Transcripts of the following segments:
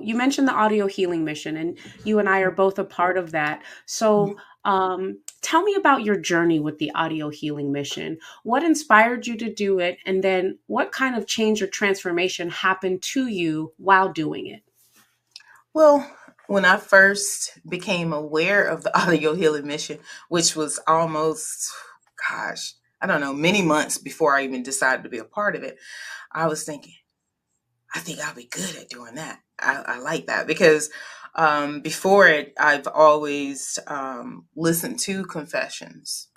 you mentioned the audio healing mission, and you and I are both a part of that. So, tell me about your journey with the audio healing mission. What inspired you to do it? And then what kind of change or transformation happened to you while doing it? Well, when I first became aware of the audio healing mission, which was almost, gosh, I don't know, many months before I even decided to be a part of it, I was thinking, I think I'll be good at doing that. I like that because before it, I've always listened to confessions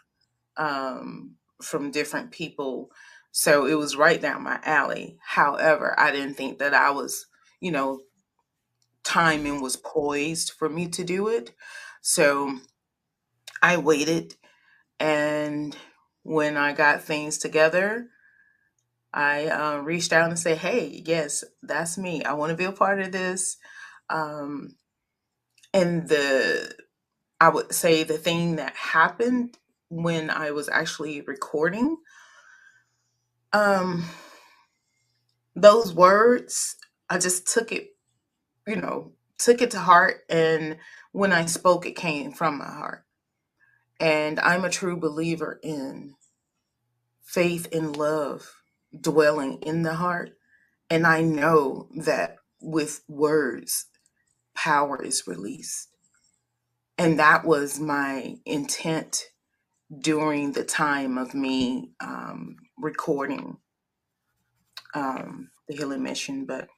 from different people. So it was right down my alley. However, I didn't think that I was, you know, timing was poised for me to do it. So I waited. And when I got things together, I reached out and said, hey, yes, that's me. I want to be a part of this. Um, and I would say the thing that happened when I was actually recording, um, those words, I just took it to heart. And when I spoke, it came from my heart. And I'm a true believer in faith and love dwelling in the heart. And I know that with words, power is released. And that was my intent during the time of me recording the healing mission. But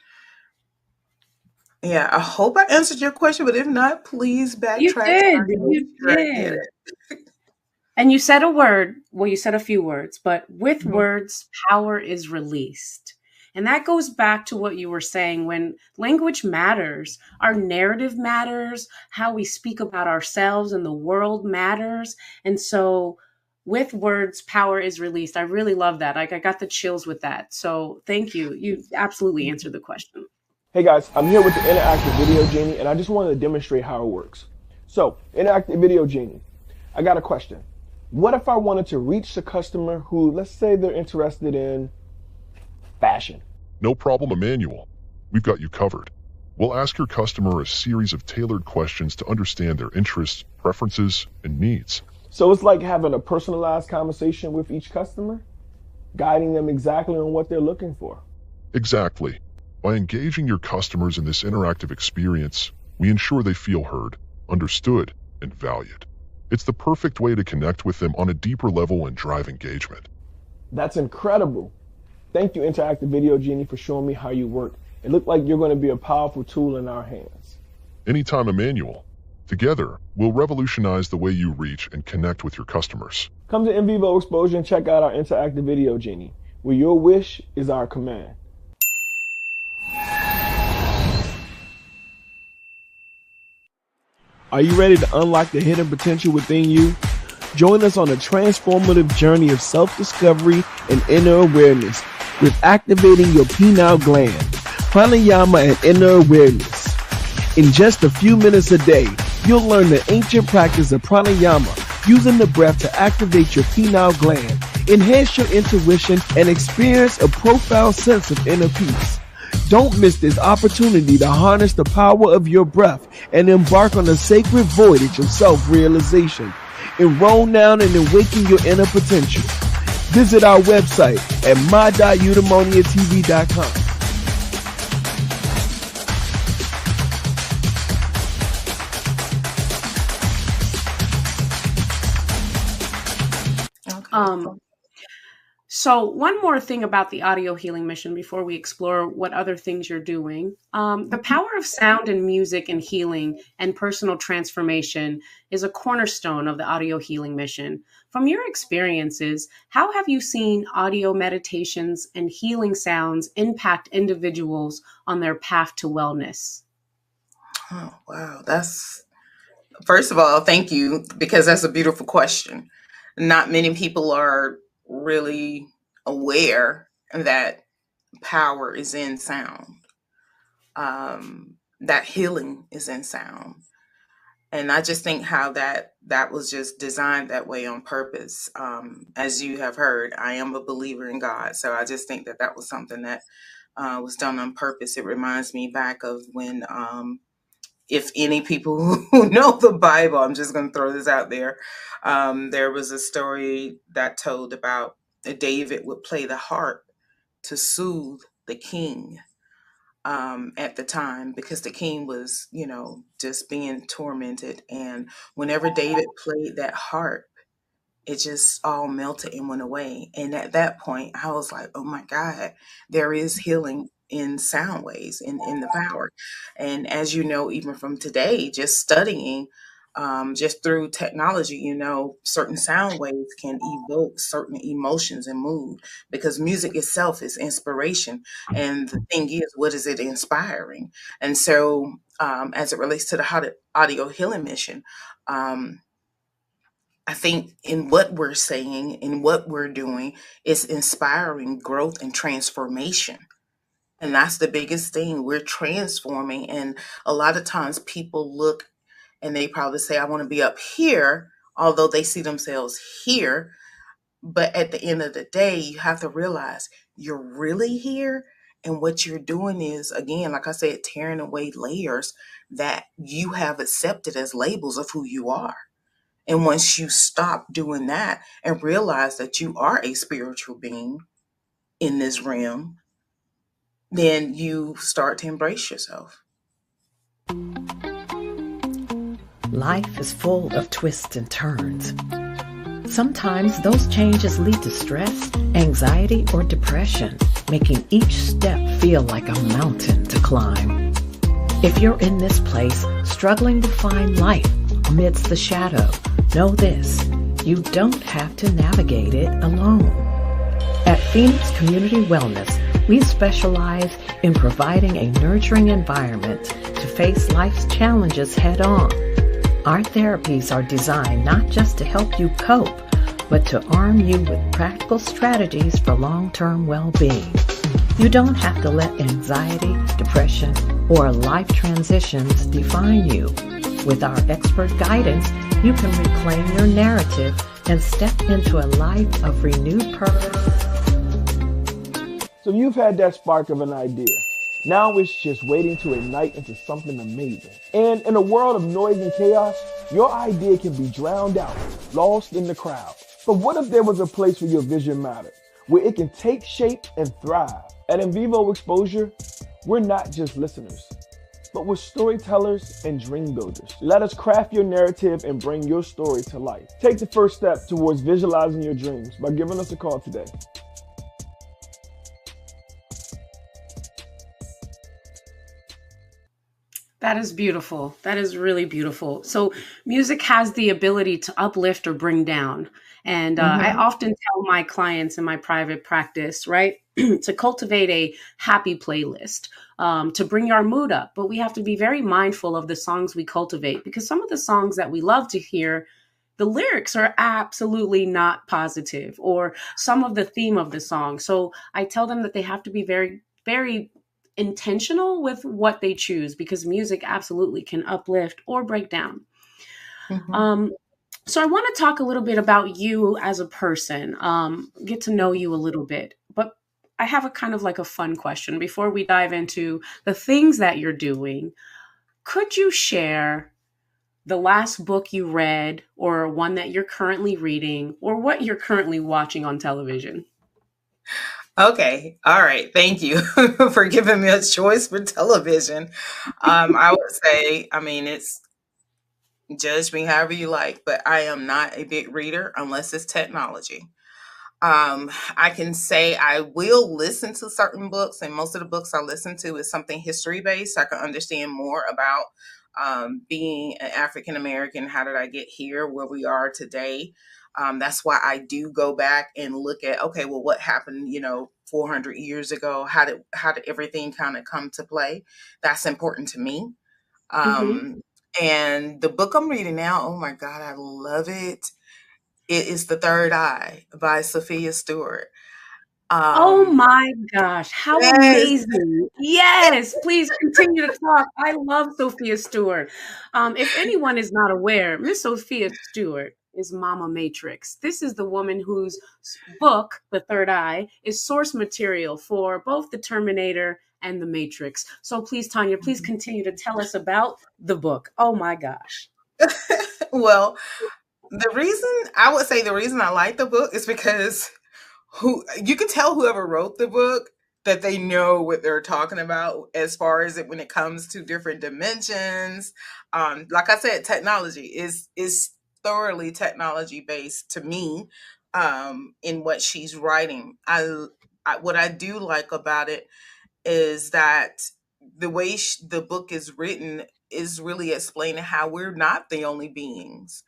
yeah, I hope I answered your question. But if not, please You backtrack so did. I can make You sure I get did. it. And you said a word, well, you said a few words, but with Mhm. words, power is released. And that goes back to what you were saying when language matters, our narrative matters, how we speak about ourselves and the world matters. And so, with words, power is released. I really love that. Like, I got the chills with that. So, thank you. You absolutely answered the question. Hey guys, I'm here with the Interactive Video Genie, and I just wanted to demonstrate how it works. So, Interactive Video Genie, I got a question. What if I wanted to reach the customer who, let's say they're interested in fashion? No problem, Emmanuel. We've got you covered. We'll ask your customer a series of tailored questions to understand their interests, preferences, and needs. So it's like having a personalized conversation with each customer, guiding them exactly on what they're looking for. Exactly. By engaging your customers in this interactive experience, we ensure they feel heard, understood, and valued. It's the perfect way to connect with them on a deeper level and drive engagement. That's incredible. Thank you, Interactive Video Genie, for showing me how you work. It looked like you're going to be a powerful tool in our hands. Anytime, Emmanuel. Together, we'll revolutionize the way you reach and connect with your customers. Come to In Vivo Exposure and check out our Interactive Video Genie, where your wish is our command. Are you ready to unlock the hidden potential within you? Join us on a transformative journey of self-discovery and inner awareness with activating your pineal gland, pranayama, and inner awareness. In just a few minutes a day, you'll learn the ancient practice of pranayama, using the breath to activate your pineal gland, enhance your intuition, and experience a profound sense of inner peace. Don't miss this opportunity to harness the power of your breath and embark on a sacred voyage of self-realization. Enroll now and awaken your inner potential. Visit our website at my.eudaimoniatv.com. Okay. So, one more thing about the audio healing mission before we explore what other things you're doing. The power of sound and music and healing and personal transformation is a cornerstone of the audio healing mission. From your experiences, how have you seen audio meditations and healing sounds impact individuals on their path to wellness? Oh, wow. First of all, thank you, because that's a beautiful question. Not many people are really aware that power is in sound, that healing is in sound. And I just think how that was just designed that way on purpose. As you have heard, I am a believer in God. So I just think that that was something that was done on purpose. It reminds me back of when, if any people who know the Bible, I'm just going to throw this out there. There was a story that told about David would play the harp to soothe the king, at the time, because the king was, just being tormented. And whenever David played that harp, it just all melted and went away. And at that point, I was like, oh my God, there is healing in sound waves, in the power. And as you know, even from today, just studying, just through technology, certain sound waves can evoke certain emotions and mood, because music itself is inspiration. And the thing is, what is it inspiring? And so, as it relates to the audio healing mission, I think in what we're saying, in what we're doing, is inspiring growth and transformation. And that's the biggest thing. We're transforming. And a lot of times people look and they probably say, I want to be up here, although they see themselves here. But at the end of the day, you have to realize you're really here. And what you're doing is, again, like I said, tearing away layers that you have accepted as labels of who you are. And once you stop doing that and realize that you are a spiritual being in this realm, then you start to embrace yourself. Life is full of twists and turns. Sometimes those changes lead to stress, anxiety, or depression, making each step feel like a mountain to climb. If you're in this place, struggling to find light amidst the shadow, know this: you don't have to navigate it alone. At Phoenix Community Wellness, we specialize in providing a nurturing environment to face life's challenges head on. Our therapies are designed not just to help you cope, but to arm you with practical strategies for long-term well-being. You don't have to let anxiety, depression, or life transitions define you. With our expert guidance, you can reclaim your narrative and step into a life of renewed purpose. So you've had that spark of an idea. Now it's just waiting to ignite into something amazing. And in a world of noise and chaos, your idea can be drowned out, lost in the crowd. But what if there was a place where your vision mattered, where it can take shape and thrive? At In Vivo Exposure, we're not just listeners, but we're storytellers and dream builders. Let us craft your narrative and bring your story to life. Take the first step towards visualizing your dreams by giving us a call today. That is beautiful. That is really beautiful. So music has the ability to uplift or bring down. And I often tell my clients in my private practice, right, to cultivate a happy playlist, to bring our mood up. But we have to be very mindful of the songs we cultivate, because some of the songs that we love to hear, the lyrics are absolutely not positive, or some of the theme of the song. So I tell them that they have to be very, very intentional with what they choose, because music absolutely can uplift or break down. So I want to talk a little bit about you as a person, get to know you a little bit. But I have a kind of like a fun question before we dive into the things that you're doing. Could you share the last book you read, or one that you're currently reading, or what you're currently watching on television? Okay. All right. Thank you for giving me a choice for television. I would say, it's judge me however you like, but I am not a big reader unless it's technology. I can say I will listen to certain books, and most of the books I listen to is something history based. I can understand more about being an African American. How did I get here, where we are today? That's why I do go back and look at, okay, well, what happened, 400 years ago? How did everything kind of come to play? That's important to me. And the book I'm reading now, oh my God, I love it. It is The Third Eye by Sophia Stewart. Oh my gosh, how Yes. amazing. Yes, please continue to talk. I love Sophia Stewart. If anyone is not aware, Miss Sophia Stewart is Mama Matrix. This is the woman whose book, The Third Eye, is source material for both The Terminator and The Matrix. So please, Tanya, please continue to tell us about the book. Oh my gosh. Well, the reason I like the book is because who you can tell whoever wrote the book that they know what they're talking about as far as it when it comes to different dimensions. Like I said, technology is thoroughly technology based to me. In what she's writing, what I do like about it is that the way the book is written is really explaining how we're not the only beings.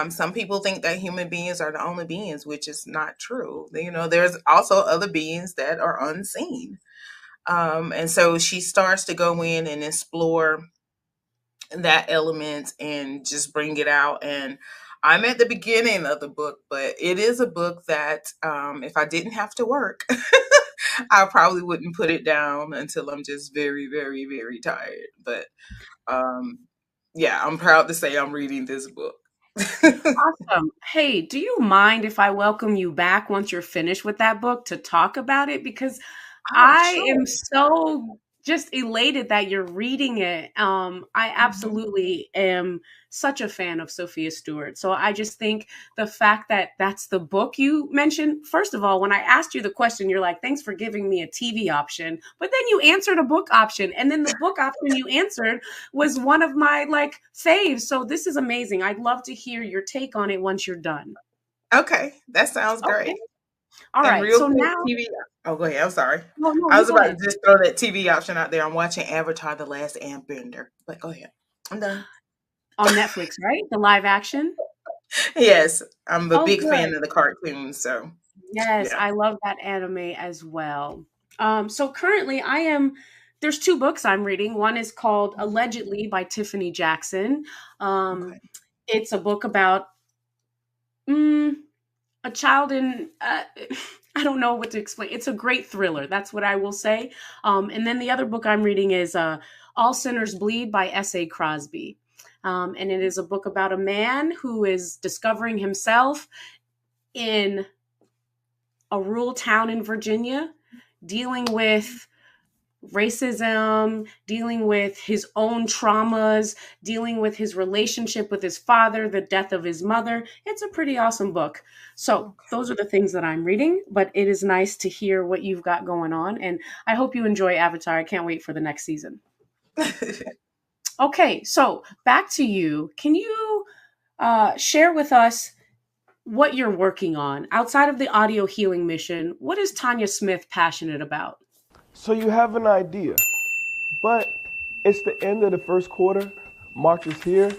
Some people think that human beings are the only beings, which is not true. There's also other beings that are unseen. And so she starts to go in and explore that element and just bring it out. And I'm at the beginning of the book, but it is a book that if I didn't have to work, I probably wouldn't put it down until I'm just very, very, very tired. But yeah, I'm proud to say I'm reading this book. Awesome. Hey, do you mind if I welcome you back once you're finished with that book to talk about it? Because Oh, I sure. am so just elated that you're reading it. I Mhm. absolutely am such a fan of Sophia Stewart. So I just think the fact that that's the book you mentioned, first of all, when I asked you the question, you're like, thanks for giving me a TV option. But then you answered a book option. And then the book option you answered was one of my like faves. So this is amazing. I'd love to hear your take on it once you're done. Okay, that sounds Okay. great. All And right. real So quick, now, TV. Oh, go ahead. I'm sorry. no, no, I you was go about ahead. to just throw that TV option out there. I'm watching Avatar: The Last Airbender, but go ahead. I'm done. On Netflix, right? The live action. Yes, I'm a Oh, big good. fan of the cartoons, so Yes, yeah. I love that anime as well. So currently there's two books I'm reading. One is called Allegedly by Tiffany Jackson. Um, Okay. it's a book about mm, a child in, I don't know what to explain. It's a great thriller. That's what I will say. And then the other book I'm reading is All Sinners Bleed by S.A. Crosby. And it is a book about a man who is discovering himself in a rural town in Virginia, dealing with racism, dealing with his own traumas, dealing with his relationship with his father, the death of his mother. It's a pretty awesome book. So, those are the things that I'm reading, but it is nice to hear what you've got going on. And I hope you enjoy Avatar. I can't wait for the next season. Okay. Okay, so back to you. Can you share with us what you're working on outside of the audio healing mission? What is Tanya Smith passionate about? So you have an idea, but it's the end of the first quarter, March is here,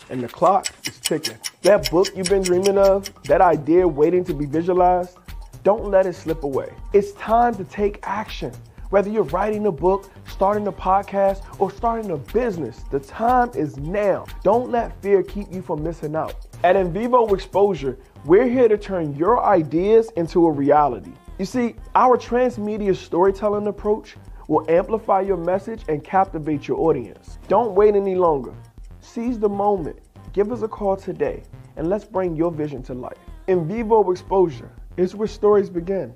and the clock is ticking. That book you've been dreaming of, that idea waiting to be visualized, don't let it slip away. It's time to take action. Whether you're writing a book, starting a podcast, or starting a business, the time is now. Don't let fear keep you from missing out. At In Vivo Exposure, we're here to turn your ideas into a reality. You see, our transmedia storytelling approach will amplify your message and captivate your audience. Don't wait any longer. Seize the moment. Give us a call today, and let's bring your vision to life. In Vivo Exposure is where stories begin.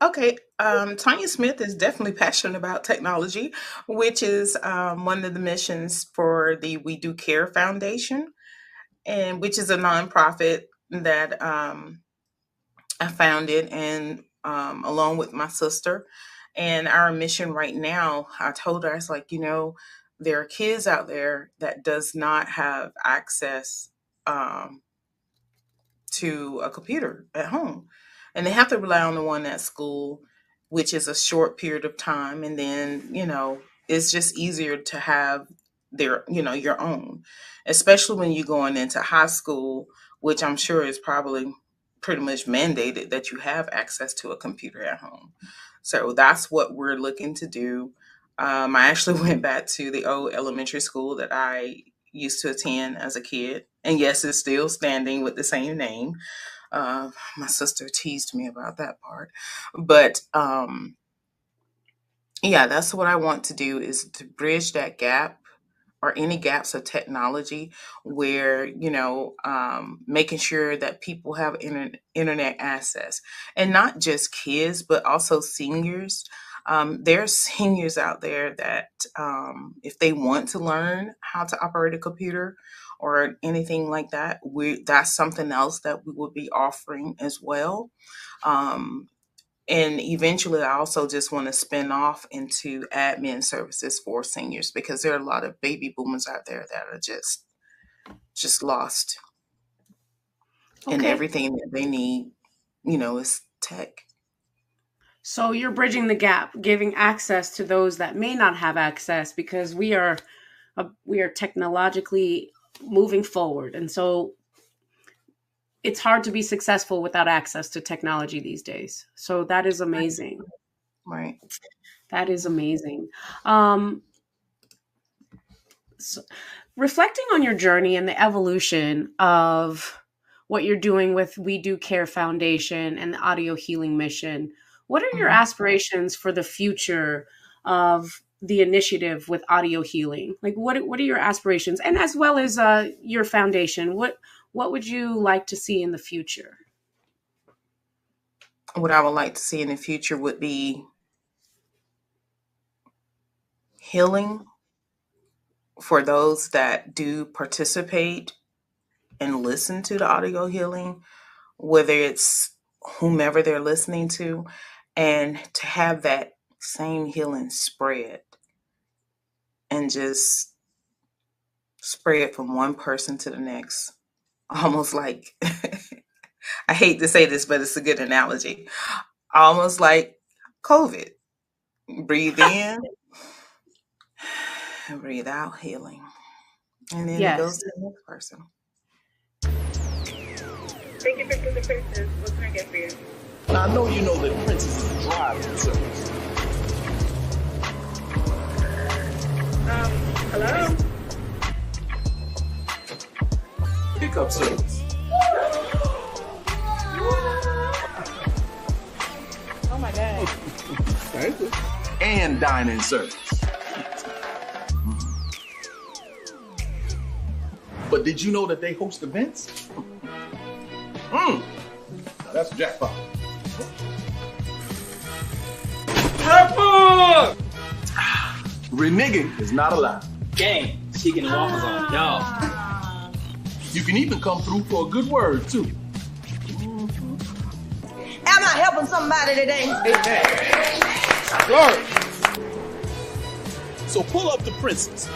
Okay, Tanya Smith is definitely passionate about technology, which is one of the missions for the We Do Care Foundation, and which is a nonprofit that I founded, and along with my sister. And our mission right now, I told her, I was like, there are kids out there that does not have access um, to a computer at home, and they have to rely on the one at school, which is a short period of time, and then it's just easier to have your own, especially when you're going into high school, which I'm sure is probably pretty much mandated that you have access to a computer at home. So that's what we're looking to do. I actually went back to the old elementary school that I used to attend as a kid. And yes, it's still standing with the same name. My sister teased me about that part. But yeah, that's what I want to do, is to bridge that gap, or any gaps of technology, where, making sure that people have internet access, and not just kids, but also seniors. There are seniors out there that, if they want to learn how to operate a computer or anything like that, that's something else that we will be offering as well. And eventually, I also just want to spin off into admin services for seniors, because there are a lot of baby boomers out there that are just lost, and Okay. everything that they need, is tech. So you're bridging the gap, giving access to those that may not have access, because we are technologically moving forward, and so it's hard to be successful without access to technology these days. So that is amazing. Right. That is amazing. Um, so reflecting on your journey and the evolution of what you're doing with We Do Care Foundation and the Audio Healing Mission, what are your Mhm. aspirations for the future of the initiative with audio healing? Like, what are your aspirations, and as well as your foundation? What would you like to see in the future? What I would like to see in the future would be healing for those that do participate and listen to the audio healing, whether it's whomever they're listening to, and to have that same healing spread, and just spread from one person to the next. Almost like, I hate to say this, but it's a good analogy. Almost like COVID. Breathe in, breathe out, healing. And then it goes Yes. to the next person. Thank you for the princess. What can I get for you? Now, I know you know that Princess is driving service. Hello? Pickup service. Oh my God. Thank you. And dining service. But did you know that they host events? Now that's a jackpot. Reneging is not allowed. Gang, chicken and waffles on y'all. You can even come through for a good word, too. Am I helping somebody today? Glory. So pull up the Princess.